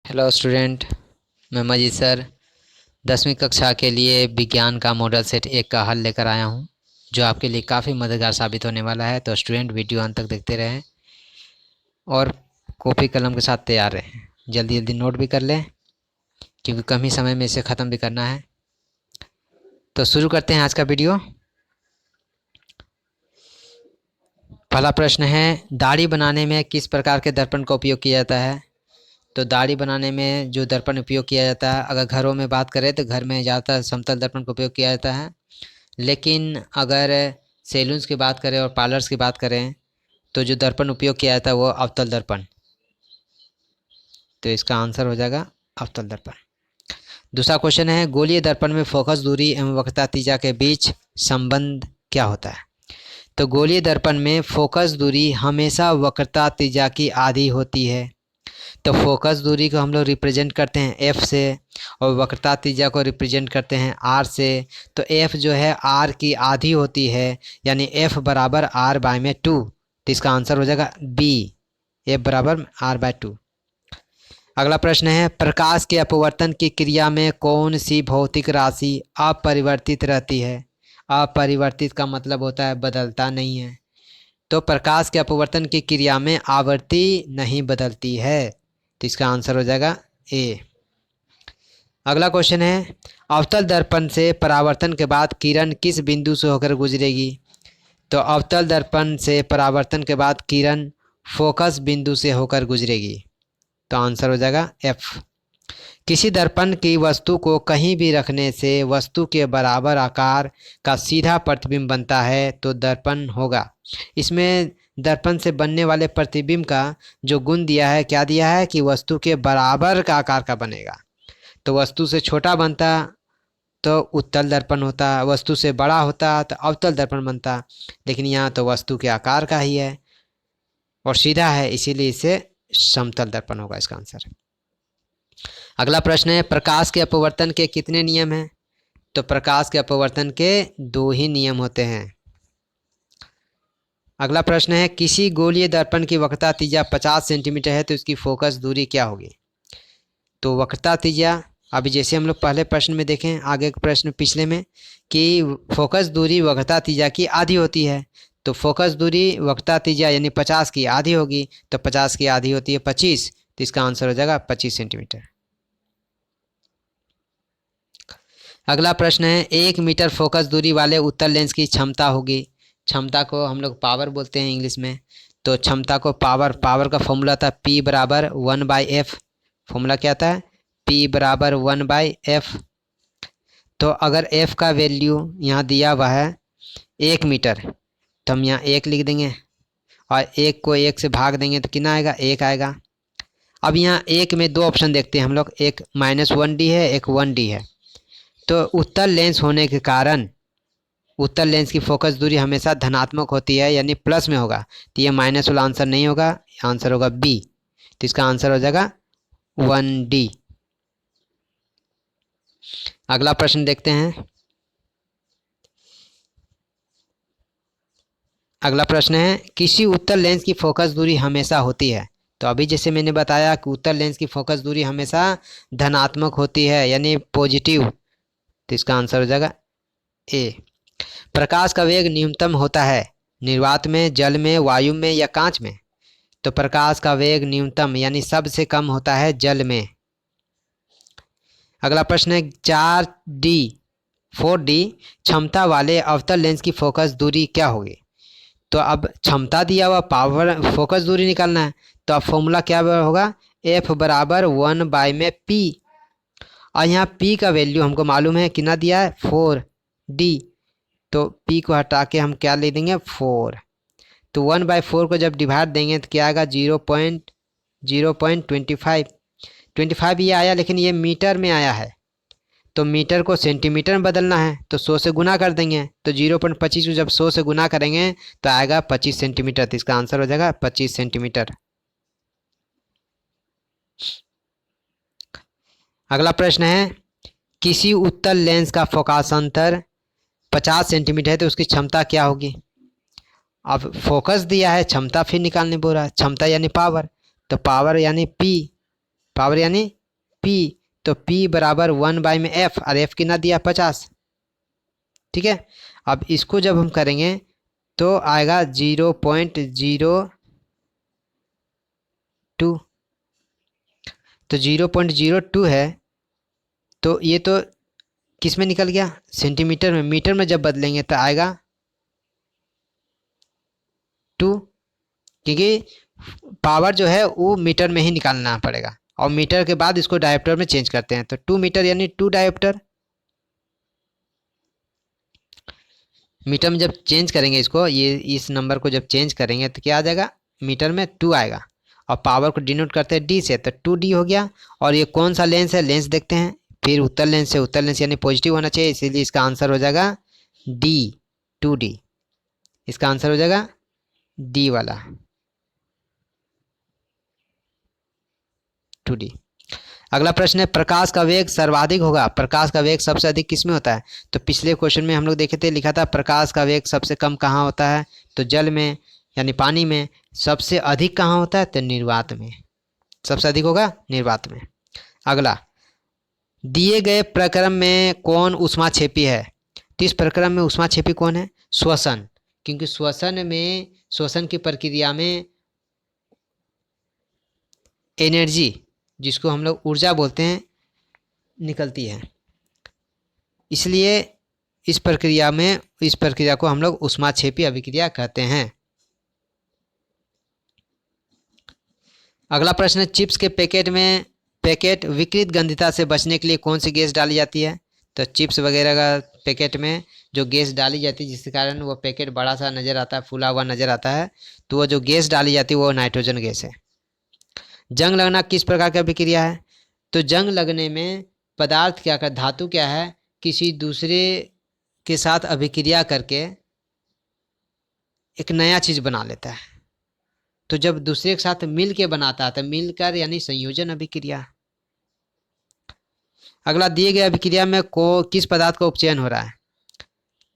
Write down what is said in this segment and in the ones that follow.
Hello student, मैं मजीद sir 10वीं कक्षा के लिए विज्ञान का मॉडल सेट 1 का हल लेकर आया हूं, जो आपके लिए काफ़ी मददगार साबित होने वाला है। तो स्टूडेंट वीडियो अंत तक देखते रहें और कॉपी कलम के साथ तैयार रहें। जल्दी जल्दी नोट भी कर लें क्योंकि कम ही समय में इसे ख़त्म भी करना है। तो शुरू करते हैं आज का वीडियो। पहला प्रश्न है, दाढ़ी बनाने में किस प्रकार के दर्पण का उपयोग किया जाता है? तो दाढ़ी बनाने में जो दर्पण उपयोग किया जाता है, अगर घरों में बात करें तो घर में ज़्यादातर समतल दर्पण का उपयोग किया जाता है। लेकिन अगर सैलून्स की बात करें और पार्लर्स की बात करें तो जो दर्पण उपयोग किया जाता है वो अवतल दर्पण। तो इसका आंसर हो जाएगा अवतल दर्पण। दूसरा क्वेश्चन है, गोलीय दर्पण में फोकस दूरी एवं वक्रता त्रिज्या के बीच संबंध क्या होता है? तो गोलीय दर्पण में फोकस दूरी हमेशा वक्रता त्रिज्या की आधी होती है। तो फोकस दूरी को हम लोग रिप्रेजेंट करते हैं एफ से और वक्रता त्रिज्या को रिप्रेजेंट करते हैं आर से। तो एफ जो है आर की आधी होती है, यानी एफ बराबर आर बाय में 2। तो इसका आंसर हो जाएगा बी, एफ बराबर आर बाय 2। अगला प्रश्न है, प्रकाश के अपवर्तन की क्रिया में कौन सी भौतिक राशि अपरिवर्तित रहती है? अपरिवर्तित का मतलब होता है बदलता नहीं है। तो प्रकाश के अपवर्तन की क्रिया में आवृत्ति नहीं बदलती है। तो इसका आंसर हो जाएगा ए। अगला क्वेश्चन है, अवतल दर्पण से परावर्तन के बाद किरण किस बिंदु से होकर गुजरेगी? तो अवतल दर्पण से परावर्तन के बाद किरण फोकस बिंदु से होकर गुजरेगी। तो आंसर हो जाएगा एफ। किसी दर्पण की वस्तु को कहीं भी रखने से वस्तु के बराबर आकार का सीधा प्रतिबिंब बनता है तो दर्पण होगा। इसमें दर्पण से बनने वाले प्रतिबिंब का जो गुण दिया है, क्या दिया है कि वस्तु के बराबर का आकार का बनेगा। तो वस्तु से छोटा बनता तो उत्तल दर्पण होता, वस्तु से बड़ा होता तो अवतल दर्पण बनता। लेकिन यहाँ तो वस्तु के आकार का ही है और सीधा है, इसीलिए इसे समतल दर्पण होगा इसका आंसर। अगला प्रश्न है, प्रकाश के अपवर्तन के कितने नियम हैं? तो प्रकाश के अपवर्तन के 2 ही नियम होते हैं। अगला प्रश्न है, किसी गोलीय दर्पण की वक्रता त्रिज्या 50 सेंटीमीटर है तो इसकी फोकस दूरी क्या होगी? तो वक्रता त्रिज्या अभी जैसे हम लोग पहले प्रश्न में देखें, आगे के प्रश्न पिछले में, कि फोकस दूरी वक्रता त्रिज्या की आधी होती है। तो फोकस दूरी वक्रता त्रिज्या यानी 50 की आधी होगी। तो 50 की आधी होती है 25। तो इसका आंसर हो जाएगा 25 सेंटीमीटर। अगला प्रश्न है, 1 मीटर फोकस दूरी वाले उत्तल लेंस की क्षमता होगी। क्षमता को हम लोग पावर बोलते हैं इंग्लिश में। तो क्षमता को पावर का फॉर्मूला था P बराबर 1/f। फॉर्मूला क्या था? P बराबर 1/f। तो अगर f का वैल्यू यहाँ दिया हुआ है 1 मीटर, तो हम यहाँ 1 लिख देंगे और 1 को 1 से भाग देंगे तो कितना आएगा? 1 आएगा। अब यहाँ 1 में 2 ऑप्शन देखते हैं हम लोग, एक -1d है, एक 1d है। तो उत्तल लेंस होने के कारण उत्तल लेंस की फोकस दूरी हमेशा धनात्मक होती है, यानी प्लस में होगा। तो ये माइनस वाला आंसर नहीं होगा, आंसर होगा बी। तो इसका आंसर हो जाएगा 1d। अगला प्रश्न देखते हैं। अगला प्रश्न है, किसी उत्तल लेंस की फोकस दूरी हमेशा होती है। तो अभी जैसे मैंने बताया कि उत्तल लेंस की फोकस दूरी हमेशा धनात्मक होती है, यानी पॉजिटिव। तो इसका आंसर हो जाएगा ए। प्रकाश का वेग न्यूनतम होता है निर्वात में, जल में, वायु में या कांच में? तो प्रकाश का वेग न्यूनतम यानी सबसे कम होता है जल में। अगला प्रश्न है, 4D क्षमता वाले अवतल लेंस की फोकस दूरी क्या होगी? तो अब क्षमता दिया हुआ, पावर, फोकस दूरी निकालना है। तो अब फॉर्मूला क्या होगा? F बराबर 1/p। और यहाँ P का वैल्यू हमको मालूम है, कितना दिया है? 4D। तो P को हटा के हम क्या ले देंगे? 4। तो 1/4 को जब डिवाइड देंगे तो क्या आएगा? 0.25। 25 ये आया, लेकिन ये मीटर में आया है, तो मीटर को सेंटीमीटर में बदलना है तो 100 से गुना कर देंगे। तो 0.25 को जब 100 से गुना करेंगे तो आएगा 25 सेंटीमीटर। तो इसका आंसर हो जाएगा 25 सेंटीमीटर। अगला प्रश्न है, किसी उत्तल लेंस का फोकसांतर 50 सेंटीमीटर है तो उसकी क्षमता क्या होगी? अब फोकस दिया है, क्षमता फिर निकालने बोल रहा है। क्षमता यानी पावर, तो पावर यानी P, पावर यानी P, तो P बराबर 1/f, और F कितना दिया 50। ठीक है, अब इसको जब हम करेंगे तो आएगा 0.02, तो 0.02 है, तो ये तो किस में निकल गया, सेंटीमीटर में। मीटर में जब बदलेंगे तो आएगा 2, क्योंकि पावर जो है वो मीटर में ही निकालना पड़ेगा, और मीटर के बाद इसको डायोप्टर में चेंज करते हैं, तो 2 मीटर यानी 2 डायोप्टर। मीटर में जब चेंज करेंगे इसको, ये इस नंबर को जब चेंज करेंगे तो क्या आ जाएगा, मीटर में 2 आएगा, और पावर को डिनोट करते हैं डी से, तो 2D हो गया। और ये कौन सा लेंस है, लेंस देखते हैं, फिर उत्तर लेंस से, उत्तर लेंस यानी पॉजिटिव होना चाहिए, इसीलिए इसका आंसर हो जाएगा डी, 2D। इसका आंसर हो जाएगा डी वाला, 2D। अगला प्रश्न है, प्रकाश का वेग सर्वाधिक होगा, प्रकाश का वेग सबसे अधिक किस में होता है। तो पिछले क्वेश्चन में हम लोग देखे थे, लिखा था प्रकाश का वेग सबसे कम कहाँ होता है, तो जल में यानी पानी में। सबसे अधिक कहाँ होता है, तो निर्वात में, सबसे अधिक होगा निर्वात में। अगला, दिए गए प्रक्रम में कौन ऊष्माक्षेपी है। तो इस प्रक्रम में ऊष्माक्षेपी कौन है, श्वसन, क्योंकि श्वसन की प्रक्रिया में एनर्जी, जिसको हम लोग ऊर्जा बोलते हैं, निकलती है, इसलिए इस प्रक्रिया को हम लोग ऊष्माक्षेपी अभिक्रिया कहते हैं। अगला प्रश्न है, चिप्स के पैकेट विकृत गंधिता से बचने के लिए कौन सी गैस डाली जाती है। तो चिप्स वगैरह का पैकेट में जो गैस डाली जाती है, जिसके कारण वो पैकेट बड़ा सा नज़र आता है, फूला हुआ नज़र आता है, तो वो जो गैस डाली जाती है वो नाइट्रोजन गैस है। जंग लगना किस प्रकार की अभिक्रिया है। तो जंग लगने में पदार्थ क्या कर, धातु क्या है, किसी दूसरे के साथ अभिक्रिया करके एक नया चीज़ बना लेता है। तो जब दूसरे के साथ मिल के बनाता है तो मिलकर यानी संयोजन अभिक्रिया। अगला, दिए गए अभिक्रिया में किस पदार्थ का उपचयन हो रहा है।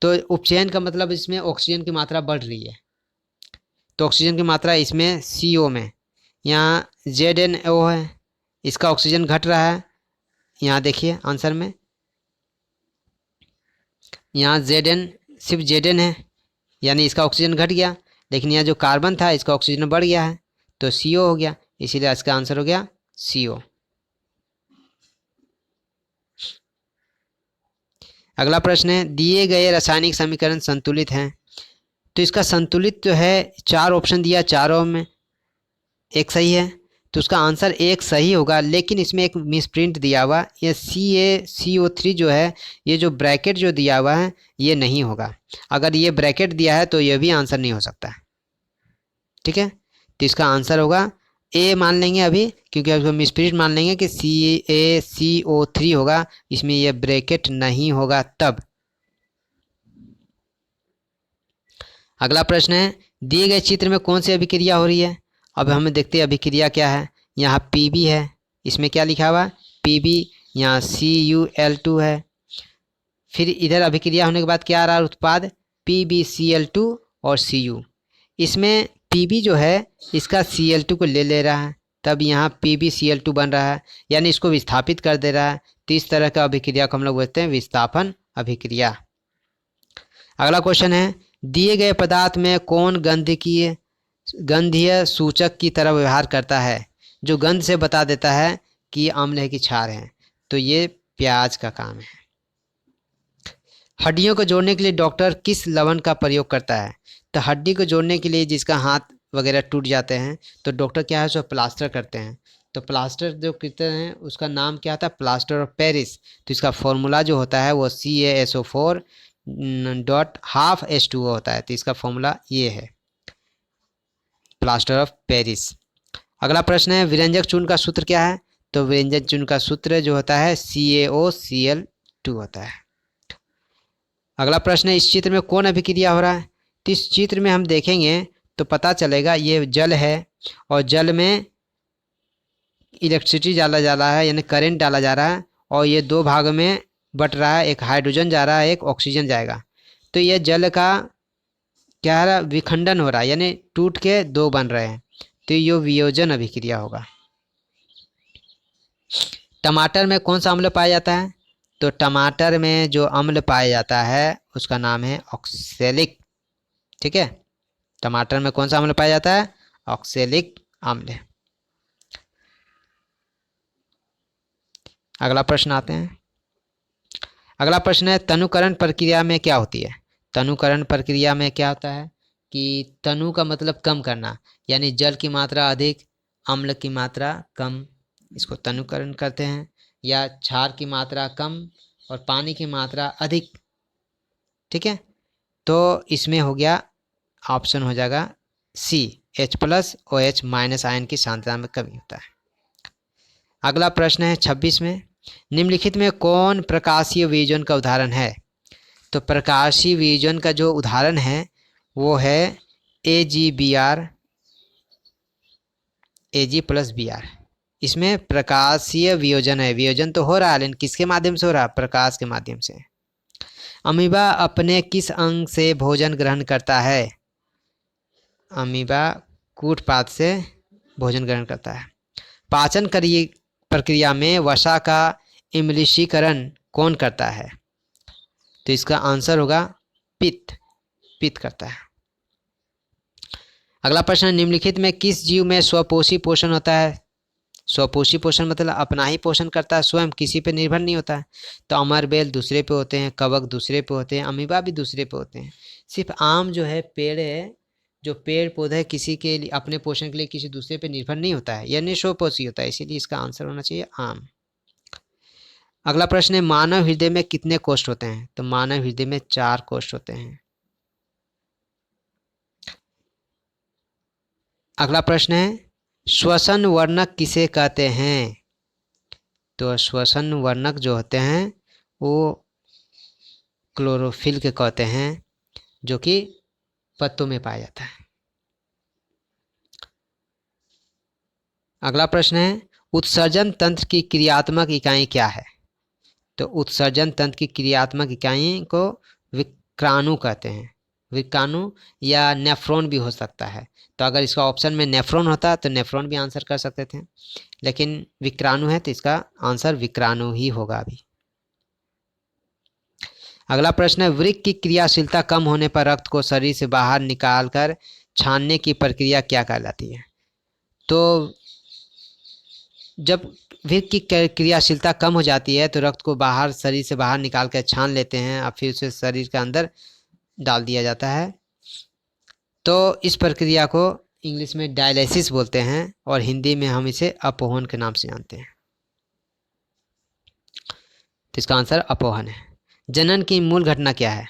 तो उपचयन का मतलब इसमें ऑक्सीजन की मात्रा बढ़ रही है, तो ऑक्सीजन की मात्रा इसमें CO में, यहाँ ZnO है, इसका ऑक्सीजन घट रहा है। यहाँ देखिए आंसर में, यहाँ Zn सिर्फ Zn है, यानी इसका ऑक्सीजन घट गया, लेकिन यहाँ जो कार्बन था इसका ऑक्सीजन बढ़ गया है, तो CO हो गया, इसीलिए इसका आंसर हो गया CO। अगला प्रश्न है, दिए गए रासायनिक समीकरण संतुलित हैं। तो इसका संतुलित जो है 4 ऑप्शन दिया, चारों में एक सही है, तो उसका आंसर एक सही होगा, लेकिन इसमें एक मिसप्रिंट दिया हुआ, ये CaCO3 जो है, ये जो ब्रैकेट जो दिया हुआ है ये नहीं होगा। अगर ये ब्रैकेट दिया है तो ये भी आंसर नहीं हो सकता। ठीक है, तो इसका आंसर होगा ए मान लेंगे अभी, क्योंकि अब मिसप्रिंट मान लेंगे कि CaCO3 होगा, इसमें ये ब्रैकेट नहीं होगा तब। अगला प्रश्न है, दिए गए चित्र में कौन सी अभिक्रिया हो रही है। अब हमें देखते हैं अभिक्रिया क्या है। यहाँ Pb है, इसमें क्या लिखा हुआ Pb, यहाँ CuL2 है, फिर इधर अभिक्रिया होने के बाद क्या आ रहा है उत्पाद, PbCl2 और Cu। इसमें Pb जो है इसका Cl2 को ले रहा है, तब यहाँ PbCl2 बन रहा है, यानी इसको विस्थापित कर दे रहा है। तो इस तरह का अभिक्रिया को हम लोग बोलते हैं विस्थापन अभिक्रिया। अगला क्वेश्चन है, दिए गए पदार्थ में कौन गंधीय सूचक की तरह व्यवहार करता है, जो गंध से बता देता है कि अम्ल है कि क्षार है। तो ये प्याज का काम है। हड्डियों को जोड़ने के लिए डॉक्टर किस लवण का प्रयोग करता है। तो हड्डी को जोड़ने के लिए जिसका हाथ वगैरह टूट जाते हैं तो डॉक्टर क्या है सो प्लास्टर करते हैं। तो प्लास्टर जो करते हैं उसका नाम क्या होता है, प्लास्टर ऑफ पेरिस। तो इसका फॉर्मूला जो होता है वो CaSO4.12H2O होता है। तो इसका फॉर्मूला ये है, प्लास्टर ऑफ पेरिस। अगला प्रश्न है, व्यंजक चूर्ण का सूत्र क्या है। तो व्यंजक चूर्ण का सूत्र जो होता है CaOCl2 होता है। अगला प्रश्न है, इस चित्र में कौन अभिक्रिया हो रहा है। तो इस चित्र में हम देखेंगे तो पता चलेगा ये जल है, और जल में इलेक्ट्रिसिटी डाला जा रहा है, यानी करंट डाला जा रहा है, और ये 2 भाग में बट रहा है, एक हाइड्रोजन जा रहा है, एक ऑक्सीजन जाएगा। तो ये जल का क्या है, विखंडन हो रहा है, यानी टूट के 2 बन रहे हैं, तो ये वियोजन अभिक्रिया होगा। टमाटर में कौन सा अम्ल पाया जाता है? तो टमाटर में जो अम्ल पाया जाता है उसका नाम है ऑक्सैलिक। ठीक है, टमाटर में कौन सा अम्ल पाया जाता है? ऑक्सैलिक अम्ल। अगला प्रश्न आते हैं। अगला प्रश्न है तनुकरण प्रक्रिया में क्या होती है? तनुकरण प्रक्रिया में क्या होता है कि तनु का मतलब कम करना, यानी जल की मात्रा अधिक, अम्ल की मात्रा कम, इसको तनुकरण करते हैं। या क्षार की मात्रा कम और पानी की मात्रा अधिक। ठीक है, तो इसमें हो गया, ऑप्शन हो जाएगा सी, H+OH- आयन की सांद्रता में कमी होता है। अगला प्रश्न है 26 में, निम्नलिखित में कौन प्रकाशीय वियोजन का उदाहरण है? तो प्रकाशीय वियोजन का जो उदाहरण है वो है AgBr, Ag+Br। इसमें प्रकाशीय वियोजन है, वियोजन तो हो रहा है लेकिन किसके माध्यम से हो रहा है? प्रकाश के माध्यम से। अमीबा अपने किस अंग से भोजन ग्रहण करता है? अमीबा कूटपाद से भोजन ग्रहण करता है। पाचन प्रक्रिया में वसा का इम्लिशीकरण कौन करता है? तो इसका आंसर होगा पित्त, पित्त करता है। अगला प्रश्न, निम्नलिखित में किस जीव में स्वपोषी पोषण होता है? स्वपोषी पोषण मतलब अपना ही पोषण करता है, स्वयं किसी पे निर्भर नहीं होता है। तो अमरबेल दूसरे पे होते हैं, कवक दूसरे पे होते हैं, अमीबा भी दूसरे पे होते हैं। सिर्फ आम जो है पेड़ है, जो पेड़ पौधे किसी के लिए अपने पोषण के लिए किसी दूसरे पे निर्भर नहीं होता है, यानी स्वपोषी होता है, इसीलिए इसका आंसर होना चाहिए आम। अगला प्रश्न है मानव हृदय में कितने कोष्ठ होते हैं? तो मानव हृदय में 4 कोष्ठ होते हैं। अगला प्रश्न है श्वसन वर्णक किसे कहते हैं? तो श्वसन वर्णक जो होते हैं वो क्लोरोफिल के कहते हैं, जो कि पत्तों में पाया जाता है। अगला प्रश्न है उत्सर्जन तंत्र की क्रियात्मक इकाई क्या है? तो उत्सर्जन तंत्र की क्रियात्मक इकाई को विक्राणु कहते हैं। विक्राणु या नेफ्रॉन भी हो सकता है। तो अगर इसका ऑप्शन में नेफ्रॉन होता तो नेफ्रॉन भी आंसर कर सकते थे, लेकिन विक्राणु है तो इसका आंसर विक्राणु ही होगा अभी। अगला प्रश्न है वृक्क की क्रियाशीलता कम होने पर रक्त को शरीर से बाहर निकालकर छानने की प्रक्रिया क्या कहलाती है? तो जब वृक्क की क्रियाशीलता कम हो जाती है तो रक्त को बाहर, शरीर से बाहर निकाल कर छान लेते हैं और फिर उसे शरीर के अंदर डाल दिया जाता है। तो इस प्रक्रिया को इंग्लिश में डायलिसिस बोलते हैं और हिंदी में हम इसे अपोहन के नाम से जानते हैं। तो इसका आंसर अपोहन है। जनन की मूल घटना क्या है?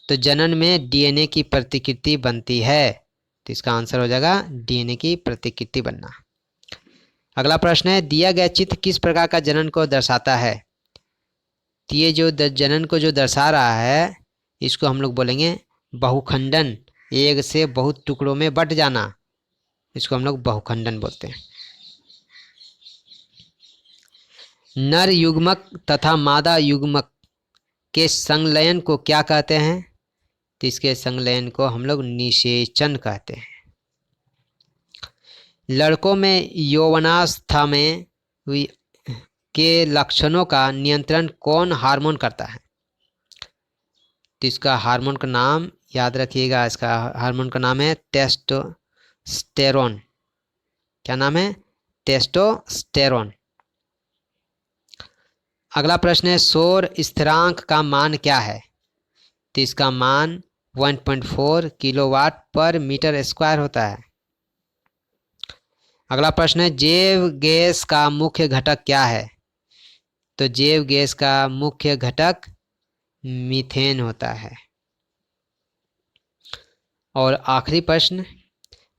तो जनन में डीएनए की प्रतिकृति बनती है, तो इसका आंसर हो जाएगा डीएनए की प्रतिकृति बनना। अगला प्रश्न है दिया गया चित्र किस प्रकार का जनन को दर्शाता है? तो ये जो जनन को जो दर्शा रहा है इसको हम लोग बोलेंगे बहुखंडन, एक से बहुत टुकड़ों में बट जाना, इसको हम लोग बहुखंडन बोलते हैं। नर युग्मक तथा मादा युग्मक के संलयन को क्या कहते हैं? तो इसके संलयन को हम लोग निषेचन कहते हैं। लड़कों में यौवनावस्था में के लक्षणों का नियंत्रण कौन हार्मोन करता है? तो इसका हार्मोन का नाम याद रखिएगा, इसका हार्मोन का नाम है टेस्टोस्टेरोन। क्या नाम है? टेस्टोस्टेरोन। अगला प्रश्न है सौर स्थिरांक का मान क्या है? तो इसका मान 1.4 किलोवाट पर मीटर स्क्वायर होता है। अगला प्रश्न है जैव गैस का मुख्य घटक क्या है? तो जैव गैस का मुख्य घटक मीथेन होता है। और आखिरी प्रश्न,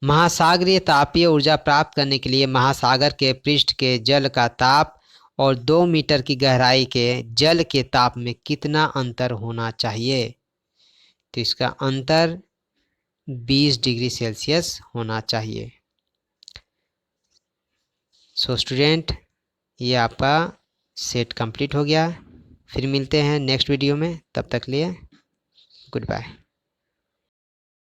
महासागरीय तापीय ऊर्जा प्राप्त करने के लिए महासागर के पृष्ठ के जल का ताप और 2 मीटर की गहराई के जल के ताप में कितना अंतर होना चाहिए? तो इसका अंतर 20 डिग्री सेल्सियस होना चाहिए। सो स्टूडेंट, ये आपका सेट कंप्लीट हो गया। फिर मिलते हैं नेक्स्ट वीडियो में, तब तक लिए गुड बाय।